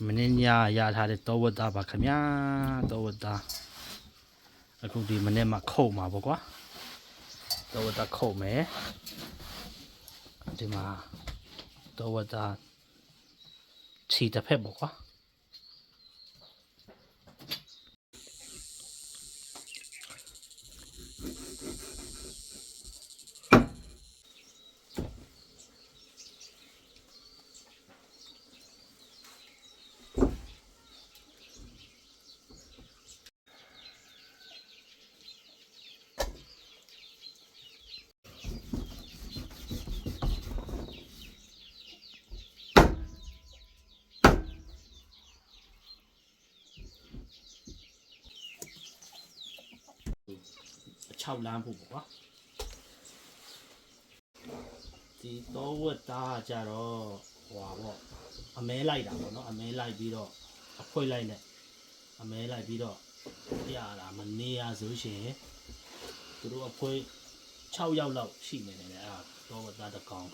မင်းညာရထားတဲ့တောဝတ်သားပါခင်ဗျာတောဝတ်သားအခုဒီမနေ့မှခုတ်မှာပေါ့ကွာတောဝတ်သားခုတ်မယ်ဒီမှာတောဝတ်သားခြေတစ်ဖက်ပေါ့ကွာ6လမ်းဖို့ပေါ့ကွာဒီတောဝတ်သားကြတော့ဟွာပေါ့အမဲလိုက်တာပေါ့နော်အမဲလိုက်ပြီးတော့အခွေလိုက်နဲ့အမဲလိုက်ပြီးတော့ပြတာမနေရဆိုရှင်သူတို့အခွေ6ယောက်လောက်ရှိနေတယ်အဲ့ဒါတောဝတ်သားတစ်ကောင်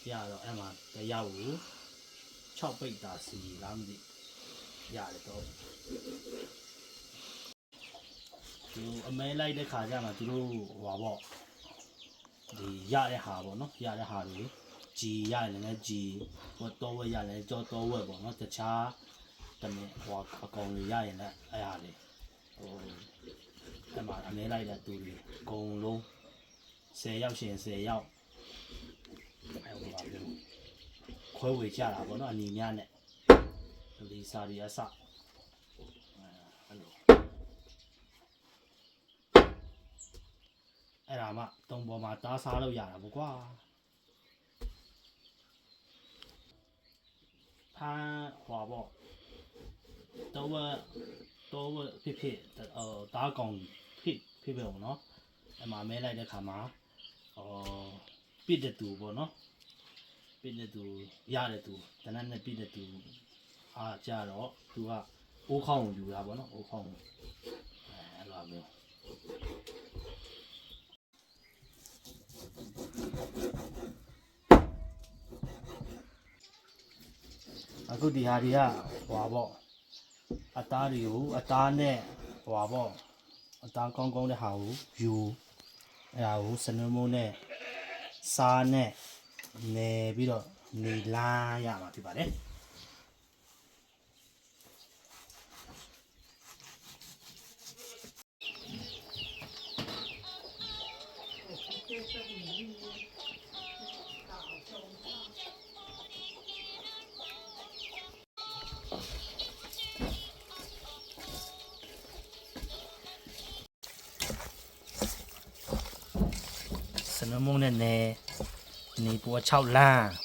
ပြတော့အဲ့မှာတယောက်ကို6ပိတ်တာစီလားမသိရတယ်တော့သူအမဲလိုက်တဲ့ခါကျမှသူတို့ဟွာပေါ့ဒီရတဲ့ဟာပေါ့နော်ရတဲ့ဟာတွေဂျီရရင်လည်းဂျီဟိုတောဝက်ရလည်းကြောတောဝက်ပေါ့နော်တခြားတမင်ဟွာအကောင်တွေရရင်လည်းအဲ့ဟာတွေဟိုအဲ့မှာအမဲလိုက်တဲ့သူတွေအကုန်လုံး10ယောက်ရှင်10ယောက်အဲ့ဟိုပါပြောခွဲဝေကြတာပေါ့နော်အနီများနဲ့ဒီစာရီအစအဲ့ဒါမှတုံပေါ်မှာတားစားလို့ရတာပေါ့ကွာဖမ်းဟွာပေါ့တော့ဖြစ်တားကောင်ဖြစ်ပဲပေါ့နော်အဲ့မှာမဲလိုက်တဲ့ခါမှာပြစ်တဲ့သူပေါ့နော်ပြစ်တဲ့သူရတဲ့သူတနက်နဲ့ပြစ်တဲ့သူအားကြတော့သူကအိုးခေါင်းကိုယူတာပေါ့နော်အိုးခေါင်းကိုအဲ့လိုမျိုးအခုဒီဟာတွေကဟွာပေါ့အသားတွေကိုအသားနဲ့ဟွာပေါ့အသားကောင်းကောင်းတဲ့ဟာကိုယူအဲ့ဒါကိုစနွမိုးနဲ့စားနဲ့နေပြီးတော့နေလာရမှာဖြစ်ပါတယ်စနမုံနဲ့နေပူ6လမ်း